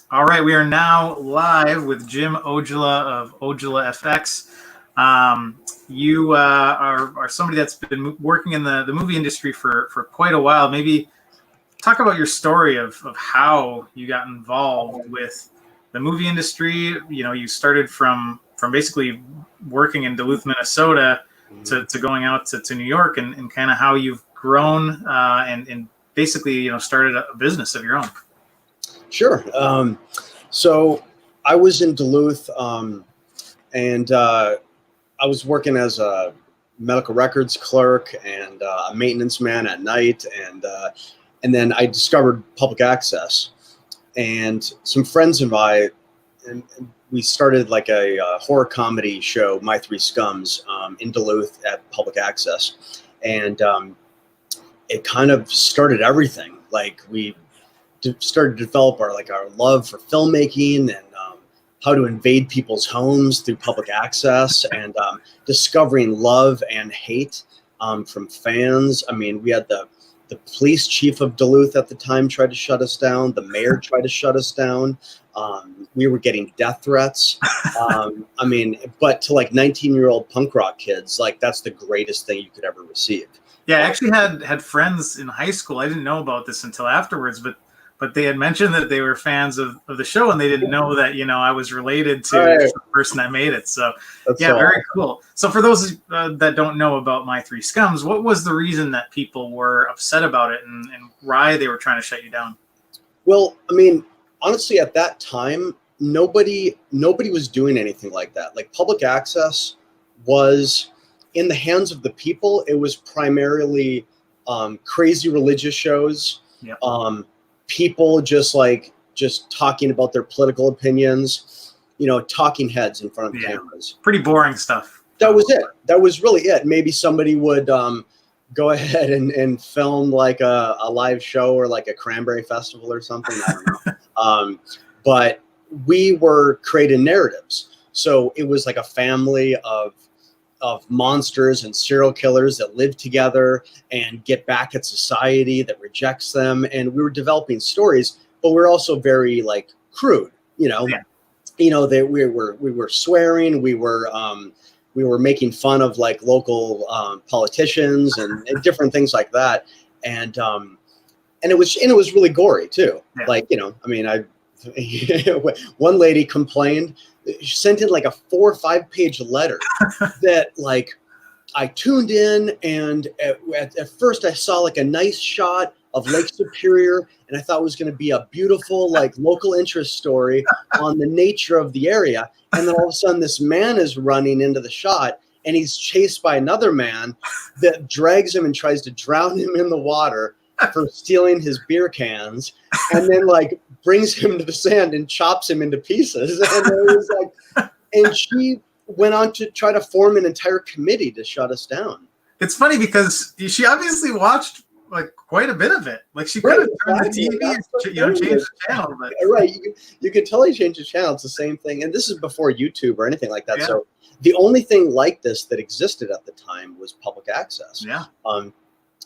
All right, we are now live with Jim Ojala of Ojala FX. You are somebody that's been working in the movie industry for quite a while. Maybe talk about your story of how you got involved with the movie industry. You know, you started from basically working in Duluth, Minnesota, to going out to New York, and kind of how you've grown and basically, you know, started a business of your own. Sure. So I was in Duluth, and I was working as a medical records clerk and a maintenance man at night, and then I discovered public access, and some friends of mine, and we started like a horror comedy show, My Three Scums, in Duluth at public access, and it kind of started everything. Like we started to develop our love for filmmaking and how to invade people's homes through public access, and discovering love and hate from fans. I mean, we had the police chief of Duluth at the time tried to shut us down. The mayor tried to shut us down. We were getting death threats. I mean, but to like 19-year-old punk rock kids, like that's the greatest thing you could ever receive. Yeah, I actually had friends in high school. I didn't know about this until afterwards, but they had mentioned that they were fans of the show, and they didn't know that, you know, I was related to the person that made it. So that's very cool. So for those that don't know about My Three Scums, what was the reason that people were upset about it, and why they were trying to shut you down? Well, I mean, honestly, at that time, nobody was doing anything like that. Like public access was in the hands of the people. It was primarily crazy religious shows. Yep. People just talking about their political opinions, you know, talking heads in front of cameras. Pretty boring stuff. That was it. That was really it. Maybe somebody would go ahead and film like a live show or like a cranberry festival or something. I don't know. But we were creating narratives. So it was like a family of monsters and serial killers that live together and get back at society that rejects them. And we were developing stories, but we're also very like crude, you know. Yeah. You know, that we were swearing, we were making fun of like local politicians and different things like that. And it was really gory too. Yeah. Like, you know, I mean, one lady complained. She sent in like a 4 or 5 page letter that like I tuned in, and at first I saw like a nice shot of Lake Superior, and I thought it was going to be a beautiful like local interest story on the nature of the area. And then all of a sudden this man is running into the shot, and he's chased by another man that drags him and tries to drown him in the water for stealing his beer cans, and then like brings him to the sand and chops him into pieces. And it was like, and she went on to try to form an entire committee to shut us down. It's funny because she obviously watched like quite a bit of it. Like she could have turned the TV and, you know, changed the channel. But right, you could totally change the channel. It's the same thing, and this is before YouTube or anything like that. Yeah. So the only thing like this that existed at the time was public access. Yeah.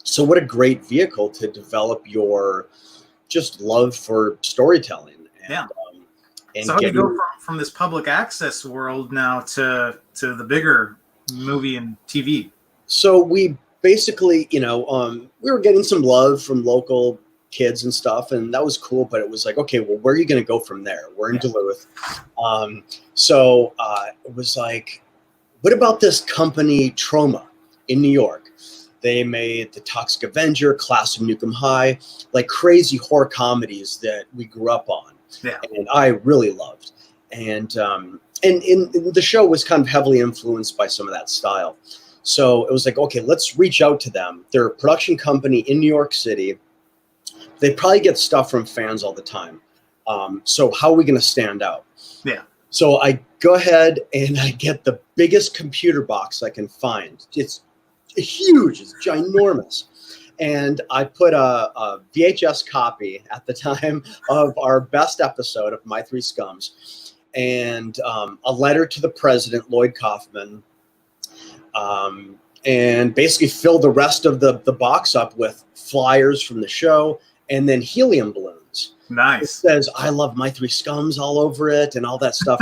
So what a great vehicle to develop your just love for storytelling. And, yeah. So how do you go from this public access world now to the bigger movie and TV? So we basically, you know, we were getting some love from local kids and stuff, and that was cool. But it was like, okay, well, where are you going to go from there? We're in Duluth. So it was like, what about this company Troma in New York? They made The Toxic Avenger, Class of Nukem High, like crazy horror comedies that we grew up on. Yeah. And I really loved. And the show was kind of heavily influenced by some of that style. So it was like, okay, let's reach out to them. They're a production company in New York City. They probably get stuff from fans all the time. So how are we going to stand out? Yeah. So I go ahead and I get the biggest computer box I can find. It's huge, it's ginormous. And I put a VHS copy at the time of our best episode of My Three Scums, and a letter to the president, Lloyd Kaufman, and basically fill the rest of the box up with flyers from the show, and then helium balloons. It Nice. says, "I love my three scums" all over it and all that stuff.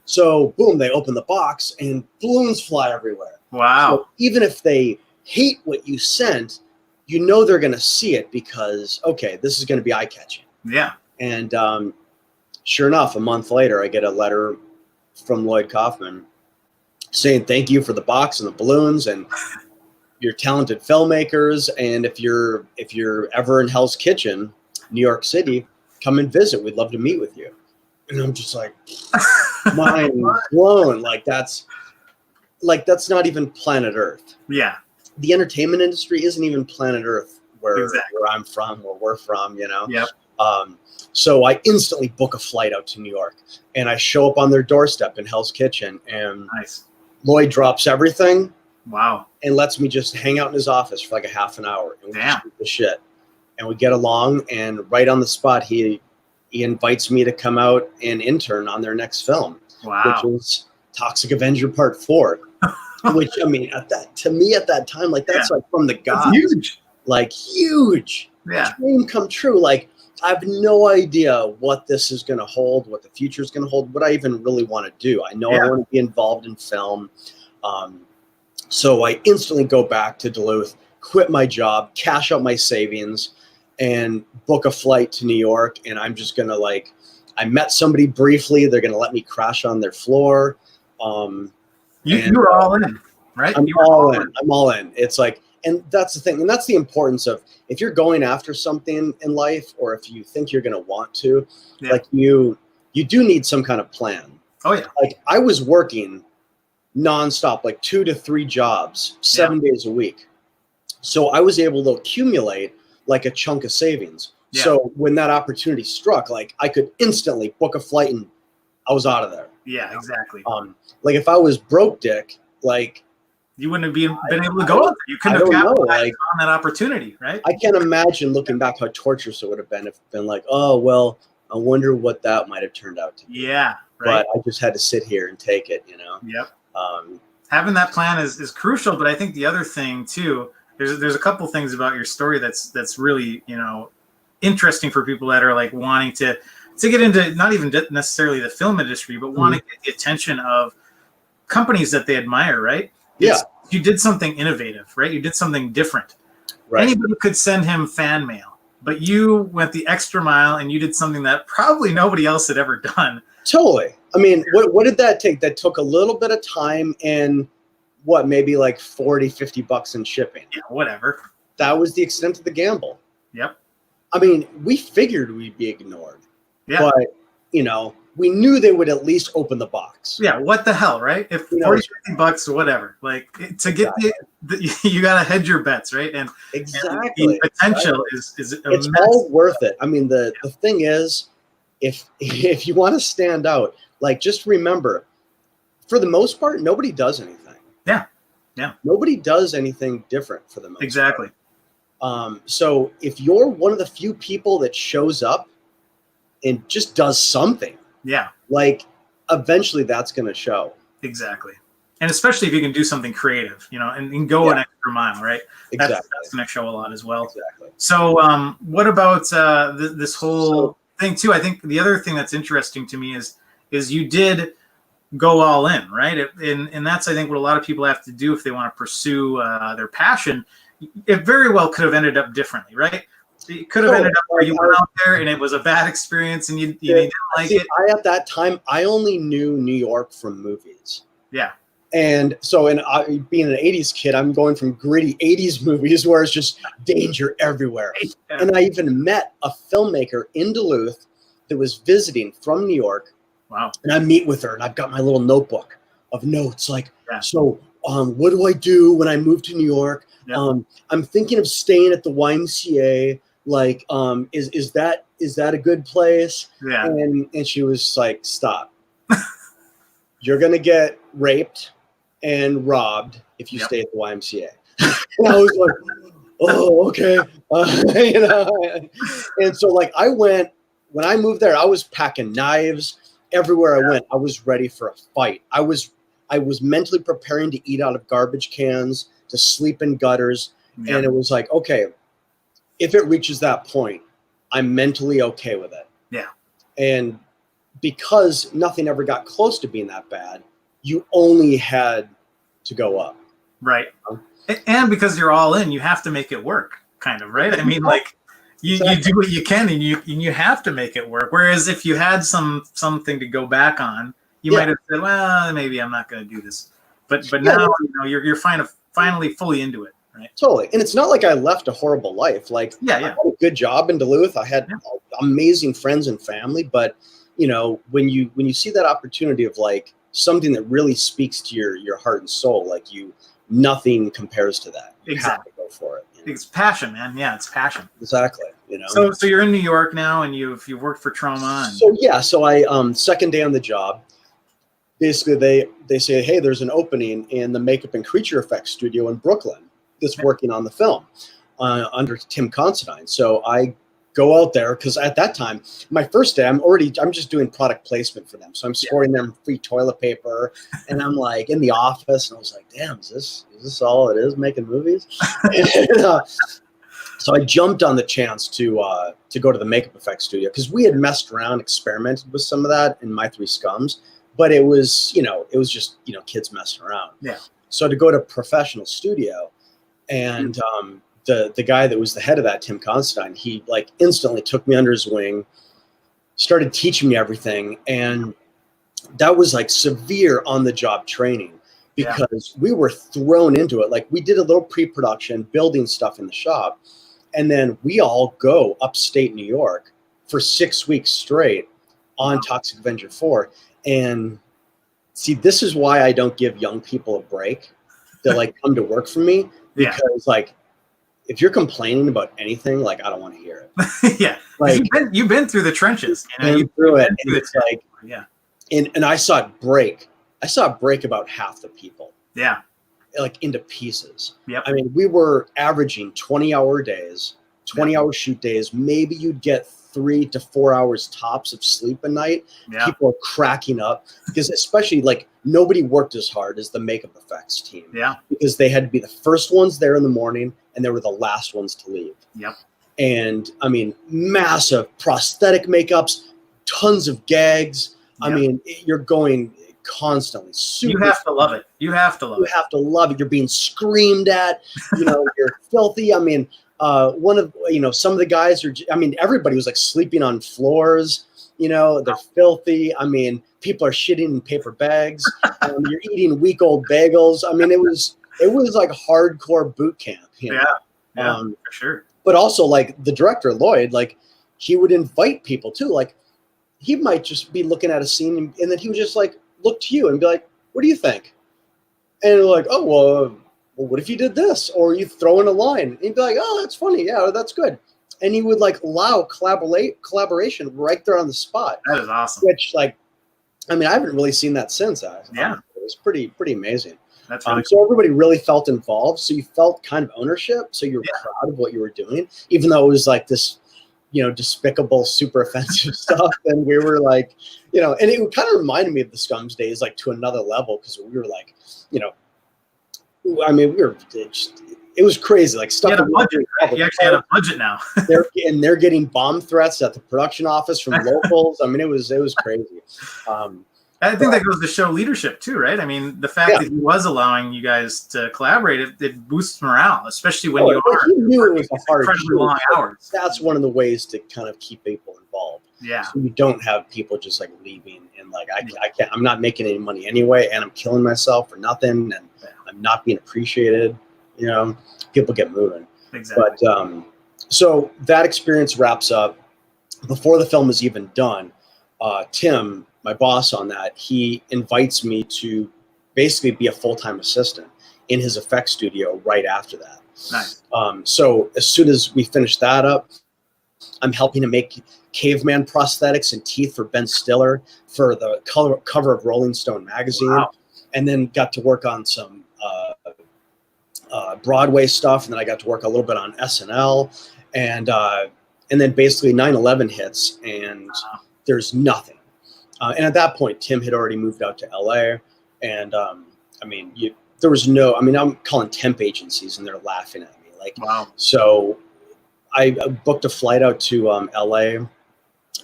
So boom, they open the box and balloons fly everywhere. Wow. So even if they hate what you sent, you know they're going to see it because, okay, this is going to be eye-catching. Yeah. And sure enough, a month later, I get a letter from Lloyd Kaufman saying thank you for the box and the balloons and you're talented filmmakers. And if you're ever in Hell's Kitchen, New York City, come and visit. We'd love to meet with you. And I'm just like, mind blown. Like that's not even planet Earth. Yeah. The entertainment industry isn't even planet Earth where Exactly. I'm from, where we're from, you know? Yep. So I instantly book a flight out to New York and I show up on their doorstep in Hell's Kitchen and Nice. Lloyd drops everything Wow. and lets me just hang out in his office for like a half an hour. And we Damn. just shoot the shit. And we get along and right on the spot, he invites me to come out and intern on their next film, Wow. which is Toxic Avenger Part 4. Which, I mean, at that time, like that's like from the gods. That's huge. Like huge. Yeah. Dream come true. Like I have no idea what this is going to hold, what the future is going to hold, what I even really want to do. I know I want to be involved in film. So I instantly go back to Duluth, quit my job, cash out my savings, and book a flight to New York. And I'm just going to I met somebody briefly. They're going to let me crash on their floor. You were all in, right? I'm all in. I'm all in. It's like, and that's the thing. And that's the importance of if you're going after something in life, or if you think you're going to want to, like you do need some kind of plan. Oh yeah. Like I was working nonstop, like 2 to 3 jobs, 7 days a week. So I was able to accumulate like a chunk of savings. Yeah. So when that opportunity struck, like I could instantly book a flight and I was out of there. Yeah, exactly. Like if I was broke dick, like you wouldn't have been able to go out there. You couldn't have capitalized on that opportunity, right? I can't imagine looking back how torturous it would have been if it's been like, oh, well, I wonder what that might have turned out to be. Yeah, right. But I just had to sit here and take it, you know? Yep. Having that plan is crucial, but I think the other thing too, there's a couple things about your story that's really, you know, interesting for people that are like wanting to get into not even necessarily the film industry, but want to get the attention of companies that they admire, right? Yeah. You did something innovative, right? You did something different. Right. Anybody could send him fan mail, but you went the extra mile and you did something that probably nobody else had ever done. Totally. I mean, what did that take? That took a little bit of time and what, maybe like $40-50 in shipping. Yeah, whatever. That was the extent of the gamble. Yep. I mean, we figured we'd be ignored. Yeah. But, you know, we knew they would at least open the box. Yeah, what the hell, right? If $40-50 or whatever, like to get you got to hedge your bets, right? And exactly, and the potential is it's all worth it. I mean, the thing is, if you want to stand out, like just remember, for the most part, nobody does anything. Yeah, yeah. Nobody does anything different for the most exactly. part. So if you're one of the few people that shows up and just does something. Yeah. Like eventually that's going to show. Exactly. And especially if you can do something creative, you know, and go an extra mile, right? Exactly. That's going to show a lot as well. Exactly. So what about this whole thing too? I think the other thing that's interesting to me is you did go all in, right? And that's, I think, what a lot of people have to do if they want to pursue their passion. It very well could have ended up differently, right? It could have ended up where you went out there and it was a bad experience and you didn't like it. At that time, I only knew New York from movies. Yeah. And so, being an 80s kid, I'm going from gritty 80s movies where it's just danger everywhere. Yeah. And I even met a filmmaker in Duluth that was visiting from New York. Wow. And I meet with her and I've got my little notebook of notes. Like, so what do I do when I move to New York? Yeah. I'm thinking of staying at the YMCA. Like, is that a good place? Yeah. And she was like, stop. You're going to get raped and robbed if you stay at the YMCA. And I was like, oh, okay. You know? And so like when I moved there, I was packing knives everywhere I went. I was ready for a fight. I was mentally preparing to eat out of garbage cans, to sleep in gutters. Yeah. And it was like, okay, if it reaches that point, I'm mentally okay with it. Yeah. And because nothing ever got close to being that bad, you only had to go up. Right. And because you're all in, you have to make it work, kind of, right? I mean, like you do what you can, and you have to make it work. Whereas if you had something to go back on, you might have said, well, maybe I'm not going to do this. But now you're finally fully into it, right? Totally. And it's not like I left a horrible life. Like I had a good job in Duluth. I had amazing friends and family, but when you see that opportunity of like something that really speaks to your heart and soul, like nothing compares to that. You have to go for it. It's passion, man. Yeah, it's passion. Exactly. So you're in New York now, and you've worked for Troma. So I second day on the job, basically they say, hey, there's an opening in the makeup and creature effects studio in Brooklyn that's working on the film under Tim Considine. So I go out there because at that time, my first day, I'm just doing product placement for them. So I'm scoring them free toilet paper, and I'm like in the office, and I was like, damn, is this all it is, making movies? So I jumped on the chance to go to the makeup effects studio because we had messed around, experimented with some of that in My Three Scums, but it was just kids messing around. Yeah. So to go to a professional studio, and the guy that was the head of that, Tim Considine, he like instantly took me under his wing, started teaching me everything. And that was like severe on the job training because we were thrown into it. Like we did a little pre-production, building stuff in the shop. And then we all go upstate New York for 6 weeks straight on Toxic Avenger 4. And see, this is why I don't give young people a break that like come to work for me, because like, if you're complaining about anything, like I don't want to hear it. Yeah, like you've been through the trenches. You've through it. And it's like, and I saw it break. I saw it break about half the people. Yeah, like into pieces. Yep. I mean, we were averaging 20-hour days, 20-hour shoot days. Maybe you'd get 3 to 4 hours tops of sleep a night. Yeah. People are cracking up because especially like nobody worked as hard as the makeup effects team. Yeah. Because they had to be the first ones there in the morning and they were the last ones to leave. Yep. And I mean, massive prosthetic makeups, tons of gags. Yep. I mean, you're going constantly. You have to love it. You have to love it. You're being screamed at. You're filthy. I mean, some of the guys are. I mean, everybody was like sleeping on floors. They're filthy. I mean, people are shitting in paper bags. You're eating week-old bagels. I mean, it was like hardcore boot camp. For sure. But also, like the director Lloyd, like he would invite people too. Like he might just be looking at a scene, and then he would just like look to you and be like, "What do you think?" And you're like, "Oh, well, what if you did this?" Or you throw in a line, and he'd be like, "Oh, that's funny. Yeah, that's good." And he would like allow collaboration right there on the spot. That is awesome. Which, like, I mean, I haven't really seen that since. It was pretty amazing. That's really cool. So everybody really felt involved. So you felt kind of ownership. So you were proud of what you were doing, even though it was like this, despicable, super offensive stuff. And we were like, and it kind of reminded me of the Scums days, like to another level, because we were like, I mean, it was crazy. Like stuff. You actually had a budget now. they're getting bomb threats at the production office from locals. I mean, it was crazy. I think that goes to show leadership too, right? I mean, the fact that he was allowing you guys to collaborate, it boosts morale, especially when you are. He knew it was a hard incredibly long hours. That's one of the ways to kind of keep people involved. Yeah. So you don't have people just like leaving and like, I can't, I'm not making any money anyway, and I'm killing myself for nothing, and I'm not being appreciated. People get moving. Exactly. But so that experience wraps up. Before the film is even done, Tim, my boss on that, he invites me to basically be a full-time assistant in his effects studio right after that. Nice. So as soon as we finish that up, I'm helping to make caveman prosthetics and teeth for Ben Stiller for the cover of Rolling Stone magazine. Wow. And then got to work on some Broadway stuff. And then I got to work a little bit on SNL. And then basically 9/11 hits and there's nothing. And at that point, Tim had already moved out to LA. And I mean, there was no, I mean, I'm calling temp agencies and they're laughing at me. Like, wow. So I booked a flight out to LA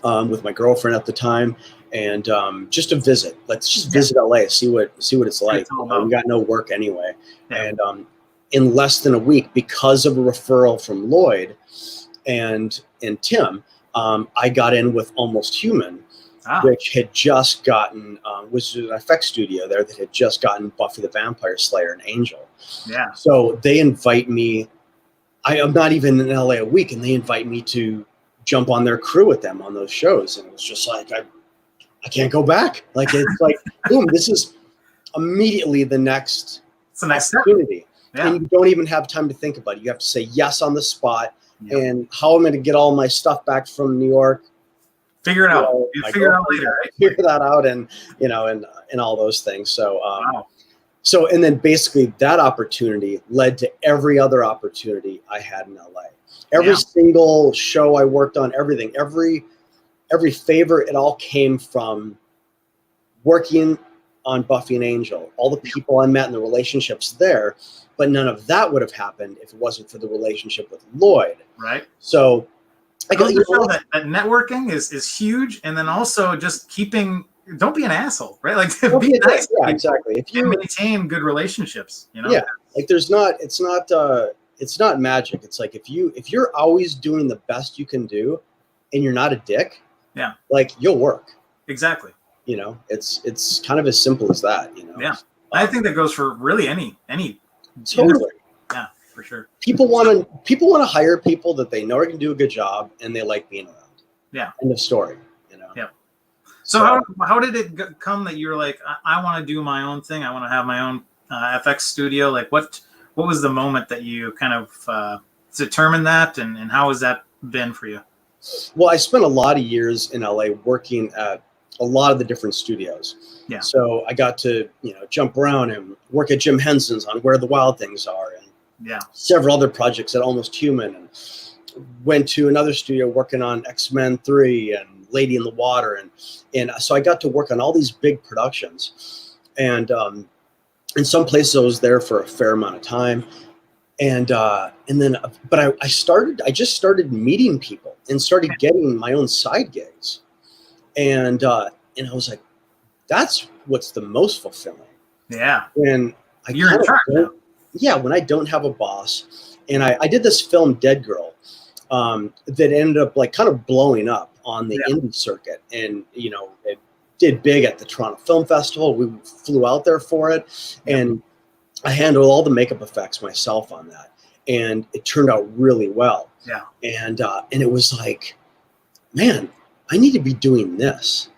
with my girlfriend at the time, and just to visit. Let's just visit LA, see what it's like. We got no work anyway, and in less than a week, because of a referral from Lloyd and Tim, I got in with Almost Human, which had just gotten was an FX studio there that had just gotten Buffy the Vampire Slayer and Angel. Yeah. So they invite me. I am not even in LA a week, and they invite me to jump on their crew with them on those shows, and it was just like I can't go back. Like it's like boom, this is immediately the next opportunity, and you don't even have time to think about it. You have to say yes on the spot. And how am I going to get all my stuff back from New York? Figure it out. You figure it out later, right? Figure that out, and and all those things. So so and then basically that opportunity led to every other opportunity I had in LA. Every single show I worked on, everything, every favor, it all came from working on Buffy and Angel. All the people I met and the relationships there, but none of that would have happened if it wasn't for the relationship with Lloyd. Right. So I got that networking is huge, and then also just don't be an asshole, right? Like be nice. Yeah, exactly. If you maintain good relationships, Yeah. Like it's not magic. It's like if you're always doing the best you can do and you're not a dick, like you'll work. Exactly. It's kind of as simple as that, Yeah. I think that goes for really any totally. Yeah, for sure. People want to hire people that they know are going to do a good job and they like being around. Yeah. End of story. Yeah. So how did it come that you're like, I want to do my own thing. I want to have my own FX studio. Like what was the moment that you kind of determined that, and how has that been for you? Well, I spent a lot of years in LA working at a lot of the different studios. Yeah. So I got to, jump around and work at Jim Henson's on Where the Wild Things Are, and several other projects at Almost Human, and went to another studio working on X-Men 3 and Lady in the Water, and so I got to work on all these big productions, and in some places I was there for a fair amount of time, and then I just started meeting people and started getting my own side gigs, and I was like, that's what's the most fulfilling. Yeah. When you're in charge now. Yeah, when I don't have a boss, and I did this film Dead Girl that ended up like kind of blowing up on the indie circuit, and it did big at the Toronto Film Festival. We flew out there for it, and I handled all the makeup effects myself on that, and it turned out really well. Yeah. And it was like, man, I need to be doing this,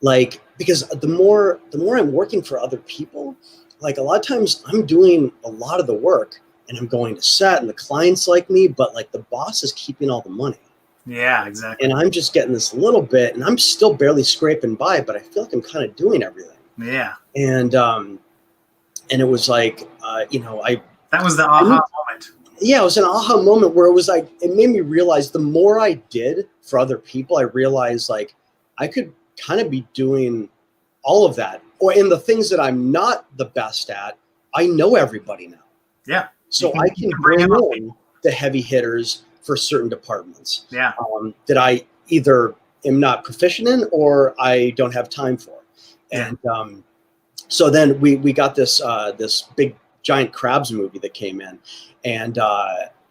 like, because the more I'm working for other people, like a lot of times I'm doing a lot of the work and I'm going to set and the clients like me, but like the boss is keeping all the money. Yeah, exactly. And I'm just getting this little bit, and I'm still barely scraping by, but I feel like I'm kind of doing everything. Yeah. And it was like, that was the aha moment. Yeah, it was an aha moment where it was like, it made me realize the more I did for other people, I realized like I could kind of be doing all of that. Or in the things that I'm not the best at, I know everybody now. Yeah. So I can bring in the heavy hitters for certain departments. Yeah. That I either am not proficient in or I don't have time for. And so then we got this big giant crabs movie that came in, and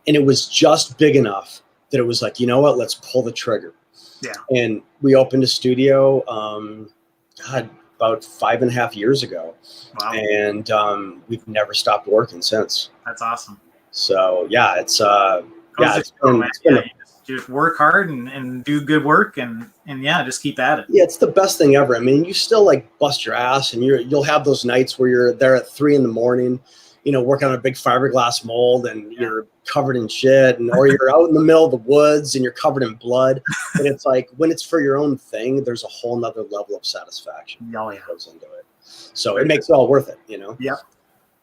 it was just big enough that it was like, you know what, let's pull the trigger. Yeah. And we opened a studio about 5.5 years ago. Wow. And we've never stopped working since. That's awesome. So yeah, it's you just work hard and do good work and just keep at it. Yeah, it's the best thing ever. I mean, you still like bust your ass, and you'll have those nights where you're there at 3 a.m, working on a big fiberglass mold, and you're covered in shit, or you're out in the middle of the woods and you're covered in blood. And it's like, when it's for your own thing, there's a whole nother level of satisfaction that goes into it. So it makes it all worth it, Yeah.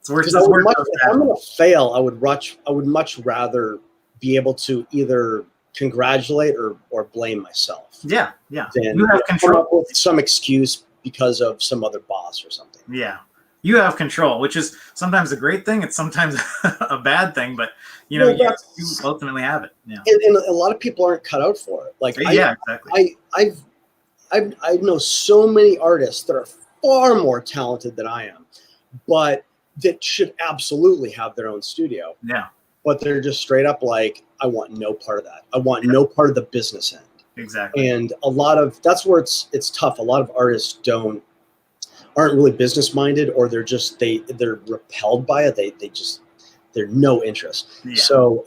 It's worth it. If I'm gonna fail, I would much rather be able to either congratulate or blame myself. Yeah, yeah. Than you have control with some excuse because of some other boss or something. Yeah. you have control, which is sometimes a great thing. It's sometimes a bad thing, but you ultimately have it. Yeah. And a lot of people aren't cut out for it. Like, yeah, exactly. I know so many artists that are far more talented than I am, but that should absolutely have their own studio. Yeah. But they're just straight up like, I want no part of that. I want no part of the business end. Exactly. And that's where it's tough. A lot of artists aren't really business minded, or they're repelled by it. They're no interest. Yeah. So,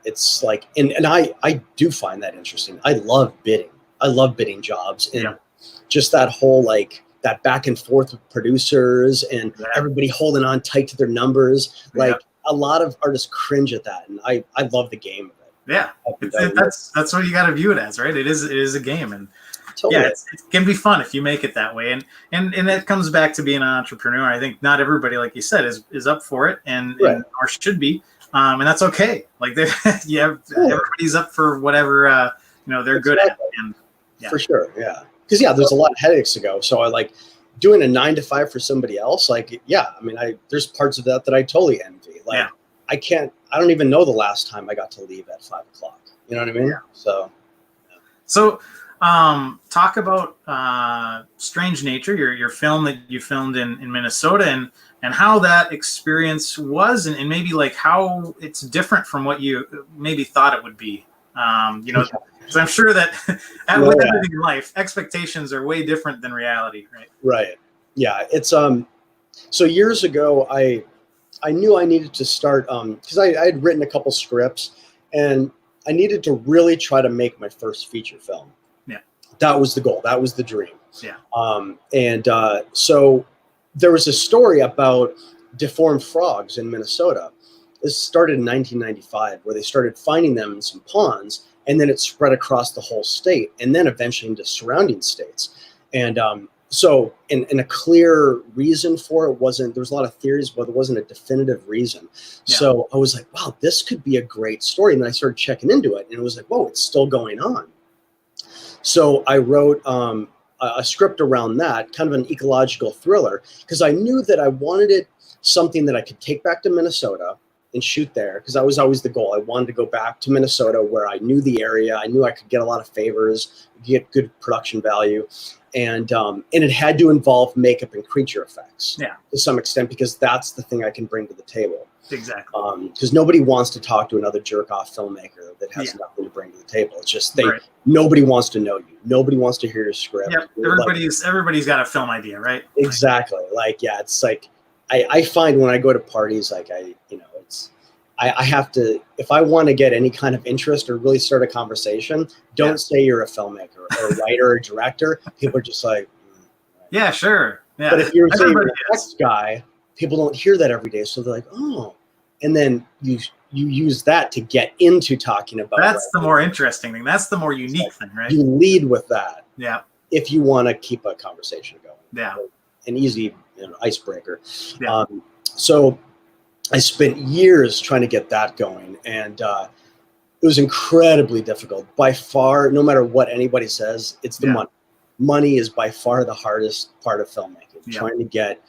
it's like, and I do find that interesting. I love bidding. I love bidding jobs, and just that whole, like, that back and forth with producers and everybody holding on tight to their numbers. Like, a lot of artists cringe at that, and I love the game of it. Yeah, that's what you got to view it as, right? It is a game, and totally. It can be fun if you make it that way. And that comes back to being an entrepreneur. I think not everybody, like you said, is up for it, and or should be, and that's okay. Like, everybody's up for whatever they're good at. And for sure, yeah. Because there's a lot of headaches to go. So I like doing a 9 to 5 for somebody else. Like, I mean, there's parts of that I totally envy. Like, I don't even know the last time I got to leave at 5 o'clock. You know what I mean? Yeah. So talk about Strange Nature, your film that you filmed in Minnesota, and how that experience was, and maybe like how it's different from what you maybe thought it would be. Because I'm sure that with everything in life, expectations are way different than reality, right? Right. Yeah. It's so years ago, I knew I needed to start because I had written a couple scripts, and I needed to really try to make my first feature film. Yeah. That was the goal. That was the dream. Yeah. So there was a story about deformed frogs in Minnesota. This started in 1995, where they started finding them in some ponds, and then it spread across the whole state, and then eventually into surrounding states. And so a clear reason for it wasn't, there was a lot of theories, but there wasn't a definitive reason. Yeah. So I was like, wow, this could be a great story. And then I started checking into it, and it was like, whoa, it's still going on. So I wrote a script around that, kind of an ecological thriller, because I knew that I wanted something that I could take back to Minnesota and shoot there, because that was always the goal. I wanted to go back to Minnesota, where I knew the area. I knew I could get a lot of favors, get good production value. And it had to involve makeup and creature effects to some extent, because that's the thing I can bring to the table. Exactly. Because nobody wants to talk to another jerk-off filmmaker that has nothing to bring to the table. It's just nobody wants to know you. Nobody wants to hear your script. Yeah, everybody's got a film idea, right? Exactly. Like, it's like I find when I go to parties, like I have to, if I want to get any kind of interest or really start a conversation, don't say you're a filmmaker or a writer or a director. People are just like, yeah, sure. Yeah. But if you're a text guy, people don't hear that every day. So they're like, oh, and then you use that to get into talking about. That's the more interesting thing. That's the more unique thing, right? You lead with that. Yeah. If you want to keep a conversation going. Yeah. An easy icebreaker. Yeah. So I spent years trying to get that going, and it was incredibly difficult. By far, no matter what anybody says, it's the money. Money is by far the hardest part of filmmaking, trying to get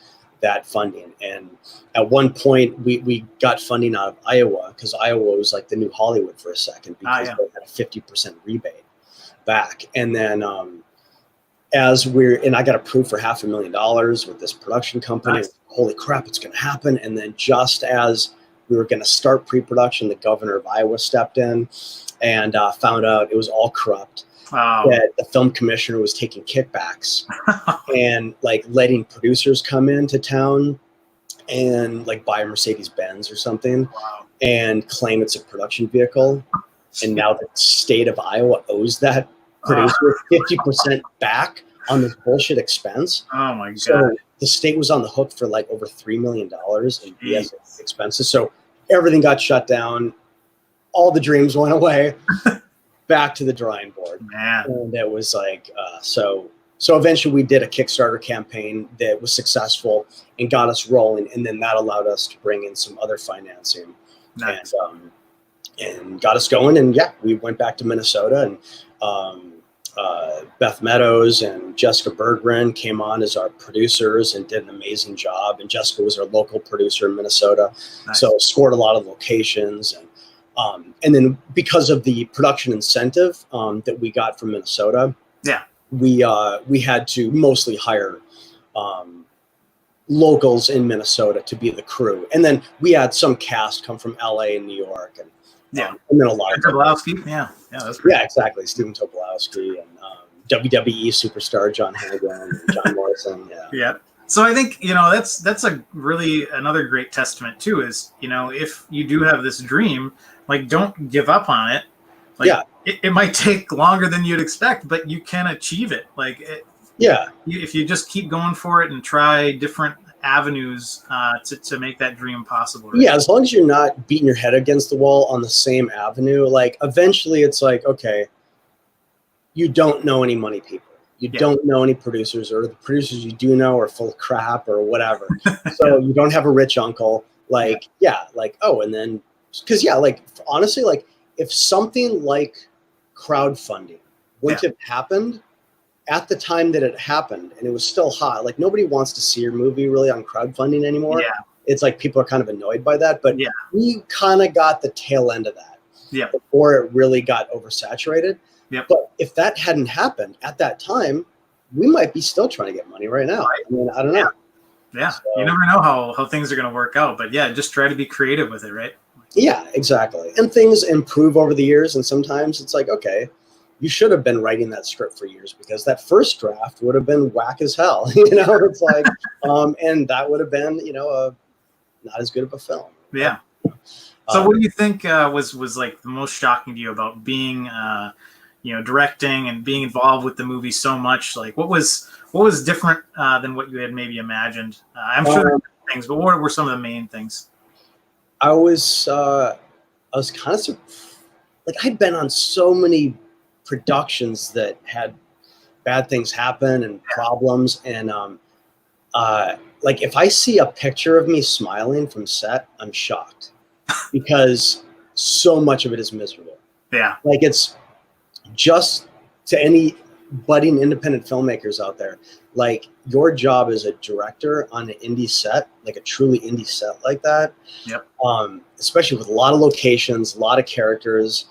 that funding. And at one point, we got funding out of Iowa, because Iowa was like the new Hollywood for a second, because they had a 50% rebate back. And then I got approved for $500,000 with this production company. Nice. Holy crap, it's going to happen. And then just as we were going to start pre-production, the governor of Iowa stepped in and found out it was all corrupt. Wow. That the film commissioner was taking kickbacks and like letting producers come into town and like buy a Mercedes-Benz or something and claim it's a production vehicle. And now the state of Iowa owes that producer 50% back on this bullshit expense. Oh my God. So the state was on the hook for like over $3 million in BS expenses. So everything got shut down. All the dreams went away. Back to the drawing board. Man. And it was like, so eventually we did a Kickstarter campaign that was successful and got us rolling. And then that allowed us to bring in some other financing. Nice. And got us going. And we went back to Minnesota, and Beth Meadows and Jessica Berggren came on as our producers and did an amazing job. And Jessica was our local producer in Minnesota, Nice. so scored a lot of locations. And then because of the production incentive that we got from Minnesota, we had to mostly hire locals in Minnesota to be the crew, and then we had some cast come from LA and New York, and and then a lot of Tobolowsky. That's great. exactly, Stephen Tobolowsky and WWE superstar John Hagan and John Morrison. So I think that's a really another great testament too. Is if you do have this dream, like don't give up on it. Like it might take longer than you'd expect, but you can achieve it. If you just keep going for it and try different avenues to make that dream possible. Right? Yeah, as long as you're not beating your head against the wall on the same avenue, like eventually it's like, okay, you don't know any money people. You don't know any producers, or the producers you do know are full of crap or whatever. So you don't have a rich uncle. And then, because honestly, like if something like crowdfunding wouldn't have happened at the time that it happened, and it was still hot, like nobody wants to see your movie really on crowdfunding anymore. It's like people are kind of annoyed by that, but we kind of got the tail end of that before it really got oversaturated. But if that hadn't happened at that time, we might be still trying to get money right now. I mean, I don't know. So, you never know how things are going to work out, but just try to be creative with it, right? Yeah, exactly. And things improve over the years, and sometimes it's like, okay, you should have been writing that script for years, because that first draft would have been whack as hell. It's like, and that would have been, not as good of a film. Yeah. So what do you think was like the most shocking to you about being, directing and being involved with the movie so much? Like what was different than what you had maybe imagined? I'm sure there were things, but what were some of the main things? I was kind of like, I'd been on so many productions that had bad things happen and problems, and like if I see a picture of me smiling from set, I'm shocked because so much of it is miserable. Like it's just, to any budding independent filmmakers out there, like your job as a director on an indie set, like a truly indie set like that, especially with a lot of locations, a lot of characters,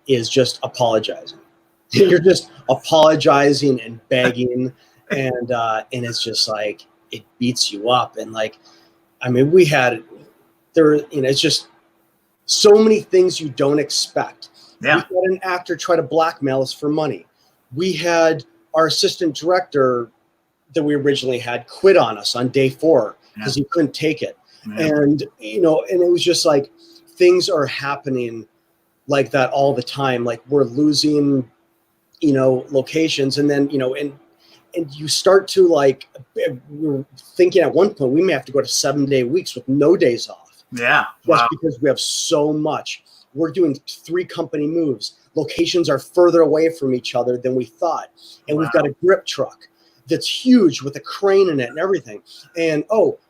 is just apologizing. You're just apologizing and begging, and it's just like it beats you up. And like, I mean, it's just so many things you don't expect. We had an actor try to blackmail us for money. We had our assistant director that we originally had quit on us on day 4 because he couldn't take it. And and it was just like things are happening like that all the time. Like we're losing, locations, and then, and you start to like, we're thinking at one point we may have to go to 7-day weeks with no days off. Just because we have so much. We're doing 3 company moves. Locations are further away from each other than we thought. And we've got a grip truck that's huge with a crane in it and everything. And,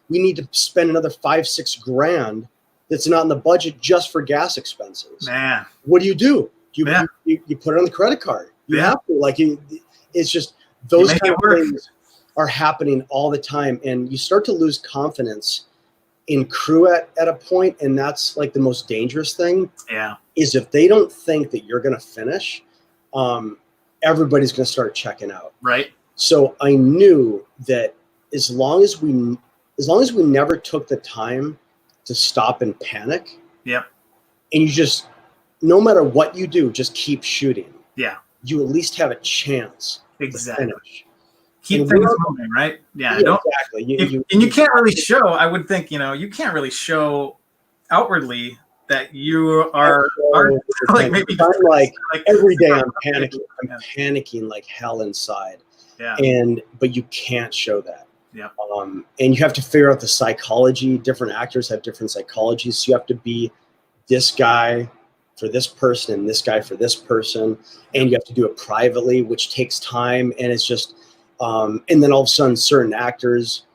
we need to spend another $5-6 grand that's not in the budget just for gas expenses. What do? You put it on the credit card. You have to. Like, it's just those kind of things are happening all the time. And you start to lose confidence in crew at a point, and that's like the most dangerous thing. Is if they don't think that you're going to finish, everybody's going to start checking out. So I knew that as long as we never took the time to stop and panic, and you just, no matter what you do, just keep shooting, you at least have a chance to finish. Keep things moving, right? Exactly. You can't really show, I would think, you can't really show outwardly that you are like, maybe like every day I'm panicking. I'm panicking like hell inside. But you can't show that. And you have to figure out the psychology. Different actors have different psychologies. So you have to be this guy for this person and this guy for this person. And you have to do it privately, which takes time. And it's just, and then all of a sudden certain actors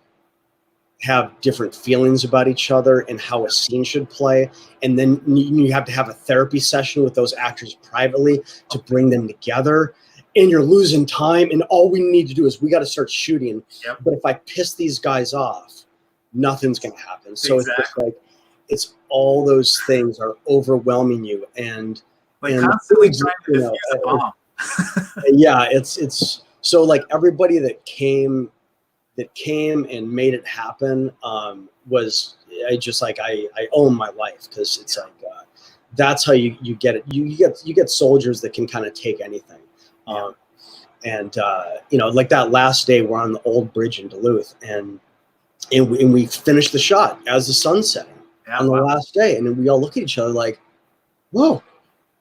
have different feelings about each other and how a scene should play. And then you have to have a therapy session with those actors privately to bring them together. and you're losing time, and all we need to do is we got to start shooting. Yep. But if I piss these guys off, nothing's going to happen. So Exactly. it's just like, it's all those things are overwhelming you, and like constantly trying to defuse a bomb. Yeah, it's so like everybody that came and made it happen was I own my life, because it's like that's how you get it. You get soldiers that can kind of take anything. And like that last day, we're on the old bridge in Duluth, and we finished the shot as the sun's setting on the last day, and then we all look at each other like, whoa,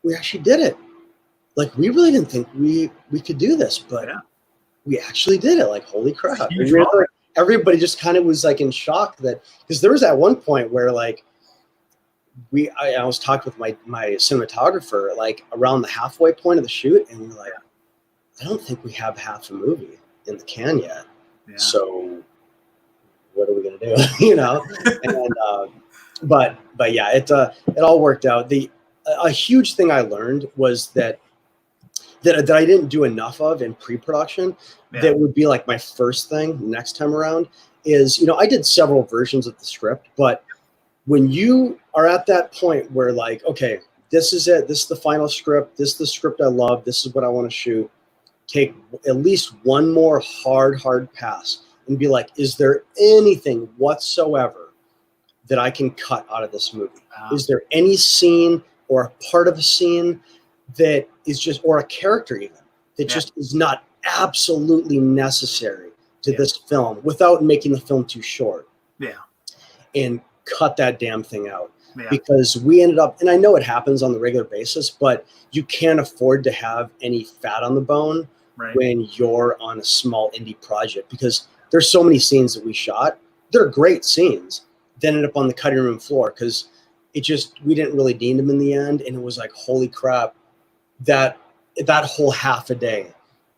we actually did it. Like, we really didn't think we could do this, but we actually did it. Like, holy crap. Everybody just kind of was like in shock, that because there was at one point where like I was talking with my cinematographer like around the halfway point of the shoot, and we were like, I don't think we have half a movie in the can yet. So what are we gonna do? And but yeah, it all worked out. A huge thing I learned was that I didn't do enough of in pre-production. That would be like my first thing next time around is, I did several versions of the script, but when you are at that point where like, okay, this is it, this is the final script, this is the script I love, this is what I want to shoot, take at least one more hard pass and be like, is there anything whatsoever that I can cut out of this movie? Is there any scene or a part of a scene that is just, or a character even, that just is not absolutely necessary to this film without making the film too short? And cut that damn thing out. Because we ended up, and I know it happens on the regular basis, but you can't afford to have any fat on the bone when you're on a small indie project, because there's so many scenes that we shot. They're great scenes that ended up on the cutting room floor because we didn't really need them in the end. And it was like, holy crap, that whole half a day,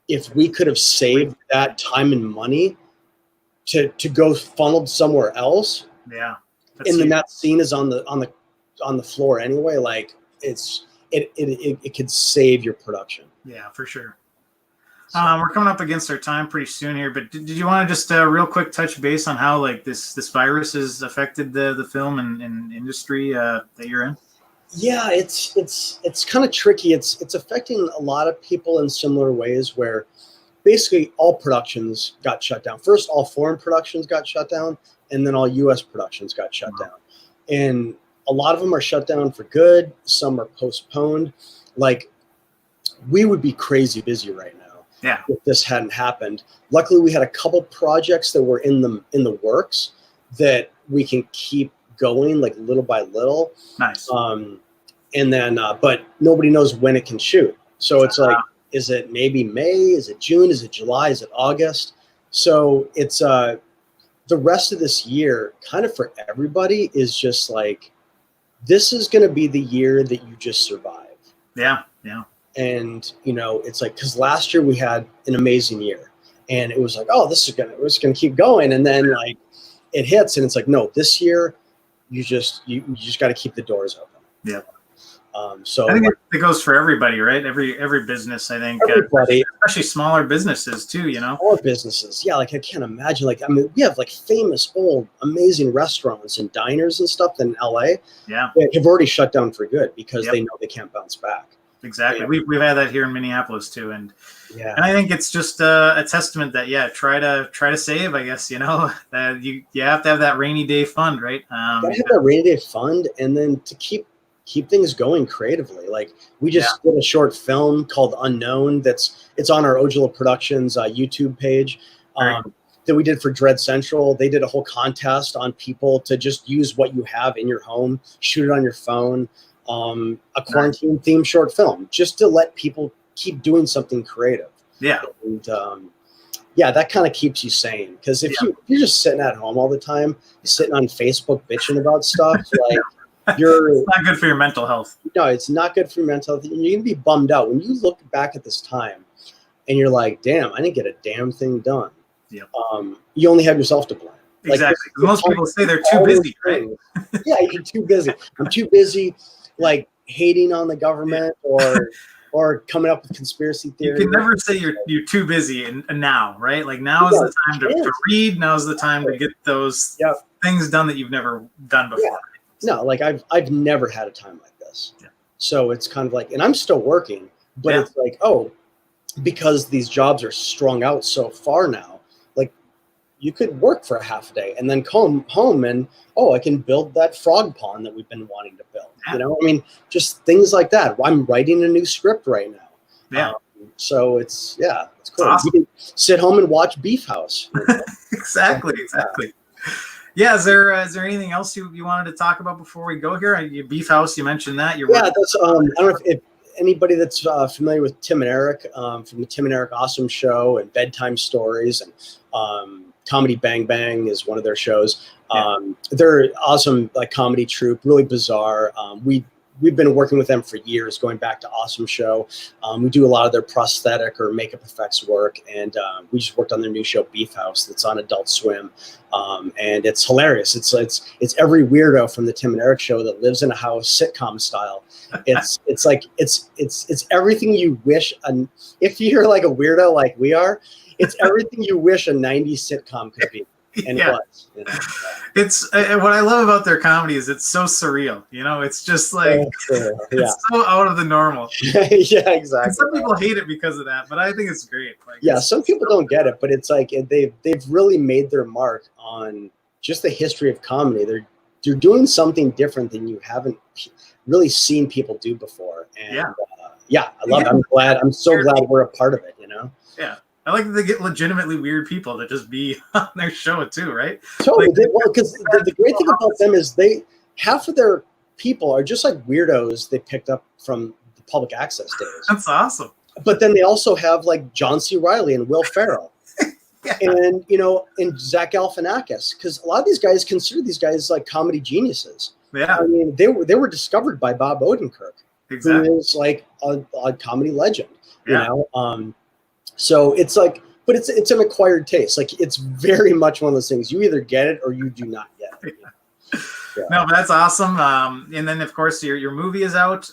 if we could have saved that time and money to go funneled somewhere else. And then that scene is on the floor anyway. Like it could save your production. Yeah, for sure. We're coming up against our time pretty soon here, but did you want to just real quick touch base on how like this virus has affected the film and industry that you're in? Yeah, it's kind of tricky. It's affecting a lot of people in similar ways, where basically all productions got shut down. First, all foreign productions got shut down, and then all U.S. productions got shut down. And a lot of them are shut down for good. Some are postponed. Like, we would be crazy busy right now if this hadn't happened. Luckily, we had a couple projects that were in the works that we can keep going, like little by little. Nice. And then, but nobody knows when it can shoot. So it's like, is it maybe May? Is it June? Is it July? Is it August? So it's the rest of this year, kind of for everybody, is just like, this is going to be the year that you just survive. Yeah. And it's like, because last year we had an amazing year, and it was like, oh, we're just gonna keep going, and then like it hits, and it's like, no, this year you just got to keep the doors open. So I think it goes for everybody, right? Every business, I think, everybody, especially smaller businesses too. Smaller businesses, yeah. Like, I can't imagine. Like, I mean, we have like famous old amazing restaurants and diners and stuff in LA. That have already shut down for good because they know they can't bounce back. Exactly. We've had that here in Minneapolis too, and I think it's just a testament that try to save. I guess that you have to have that rainy day fund, right? You have that rainy day fund, and then to keep things going creatively. Like, we just did a short film called Unknown. It's on our Ojala Productions YouTube page that we did for Dread Central. They did a whole contest on people to just use what you have in your home, shoot it on your phone. A quarantine themed short film, just to let people keep doing something creative. And that kind of keeps you sane, because if you're just sitting at home all the time, sitting on Facebook bitching about stuff, like it's not good for your mental health. No, it's not good for your mental health. You're gonna be bummed out when you look back at this time and you're like, damn, I didn't get a damn thing done. You only have yourself to blame. Exactly. Like, most people say they're too busy, right? You're too busy. I'm too busy, like, hating on the government or or coming up with conspiracy You theories. can never say you're too busy and now, right? Like now is the time to read. Now is the time to get those things done that you've never done before. Yeah. No, like I've never had a time like this. Yeah. So it's kind of like, and I'm still working, but it's like, oh, because these jobs are strung out so far now, like you could work for a half a day and then come home and, oh, I can build that frog pond that we've been wanting to build. Yeah. You know, I mean, just things like that. I'm writing a new script right now. Yeah. So it's cool. Awesome. You can sit home and watch Beef House. You know? Exactly. Yeah, is there anything else you wanted to talk about before we go here? Your Beef House, you mentioned that. That's I don't know if anybody that's familiar with Tim and Eric from the Tim and Eric Awesome Show and Bedtime Stories and Comedy Bang Bang is one of their shows. They're awesome, like comedy troupe, really bizarre. We've been working with them for years, going back to Awesome Show. We do a lot of their prosthetic or makeup effects work, and we just worked on their new show, Beef House, that's on Adult Swim, and it's hilarious. It's every weirdo from the Tim and Eric Show that lives in a house, sitcom style. It's everything you wish. If you're like a weirdo like we are, it's everything you wish a '90s sitcom could be. And it was, you know. It's what I love about their comedy is it's so surreal. You know, it's just like it's so out of the normal. Yeah, exactly. And some people hate it because of that, but I think it's great. Like, some people don't get it, but it's like they've really made their mark on just the history of comedy. They're doing something different than you haven't really seen people do before. And I love it. I'm so glad we're a part of it. You know. Yeah. I like that they get legitimately weird people to just be on their show too, right? Totally. Because the great thing about them is half of their people are just like weirdos they picked up from the public access days. That's awesome. But then they also have like John C. Reilly and Will Ferrell, and and Zach Galifianakis, because a lot of these guys consider these guys like comedy geniuses. Yeah. I mean, they were discovered by Bob Odenkirk, who is like a comedy legend. You know. So it's like, but it's an acquired taste. Like it's very much one of those things. You either get it or you do not get it. No, but that's awesome. And then of course your movie is out.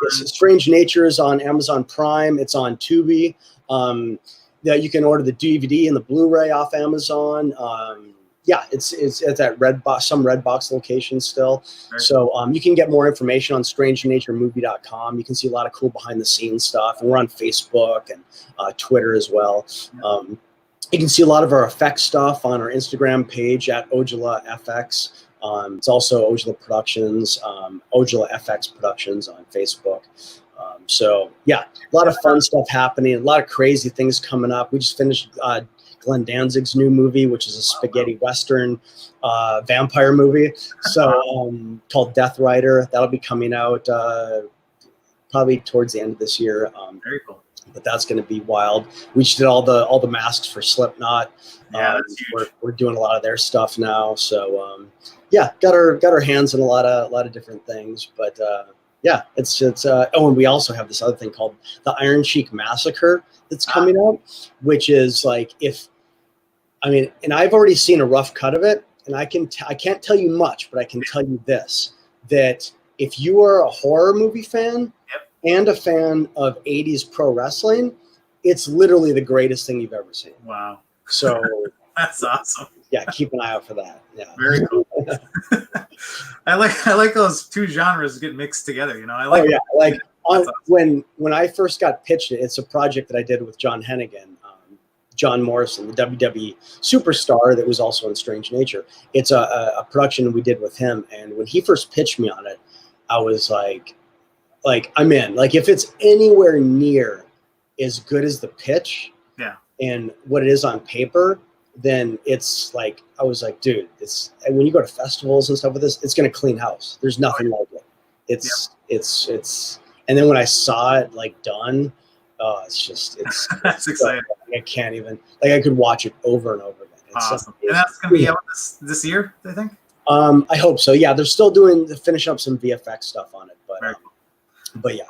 Strange Nature is on Amazon Prime. It's on Tubi. You can order the DVD and the Blu-ray off Amazon. It's at Redbox, some Redbox locations still. Right. So you can get more information on strangeNatureMovie.com. You can see a lot of cool behind the scenes stuff, and we're on Facebook and Twitter as well. You can see a lot of our effects stuff on our Instagram page at Ojala FX. It's also Ojala Productions, Ojala FX Productions on Facebook. A lot of fun stuff happening, a lot of crazy things coming up. We just finished Glenn Danzig's new movie, which is a spaghetti western vampire movie, called Death Rider. That'll be coming out probably towards the end of this year. Very cool. But that's going to be wild. We just did all the masks for Slipknot. That's huge. We're doing a lot of their stuff now. So got our hands in a lot of different things. But it's and we also have this other thing called the Iron Sheik Massacre that's coming out, which is like and I've already seen a rough cut of it, and I can't tell you much, but I can tell you this, that if you are a horror movie fan and a fan of 80s pro wrestling, it's literally the greatest thing you've ever seen. Wow. So that's awesome. Yeah, keep an eye out for that. Yeah. Very cool. I like those two genres get mixed together, When I first got pitched it, it's a project that I did with John Hennigan, John Morrison, the WWE superstar that was also in Strange Nature. It's a production we did with him, and when he first pitched me on it, I was like I'm in. Like if it's anywhere near as good as the pitch, and what it is on paper, then it's like I was like, dude, and when you go to festivals and stuff with this, it's gonna clean house. There's nothing like it. It's and then when I saw it like done, it's that's exciting. I can't even I could watch it over and over again. It's awesome. And that's gonna be out this year, I think. I hope so. Yeah, they're still finishing up some VFX stuff on it, but yeah.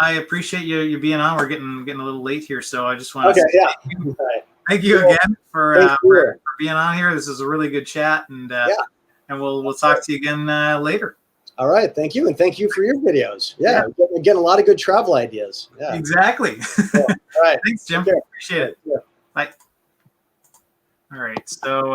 I appreciate you being on. We're getting a little late here, so I just want to thank you again for being on here. This is a really good chat, and we'll talk to you again later. All right. Thank you. And thank you for your videos. Yeah. Getting a lot of good travel ideas. Yeah. Exactly. Cool. All right. Thanks, Jim. Okay. Appreciate it. Yeah. Bye. All right. So,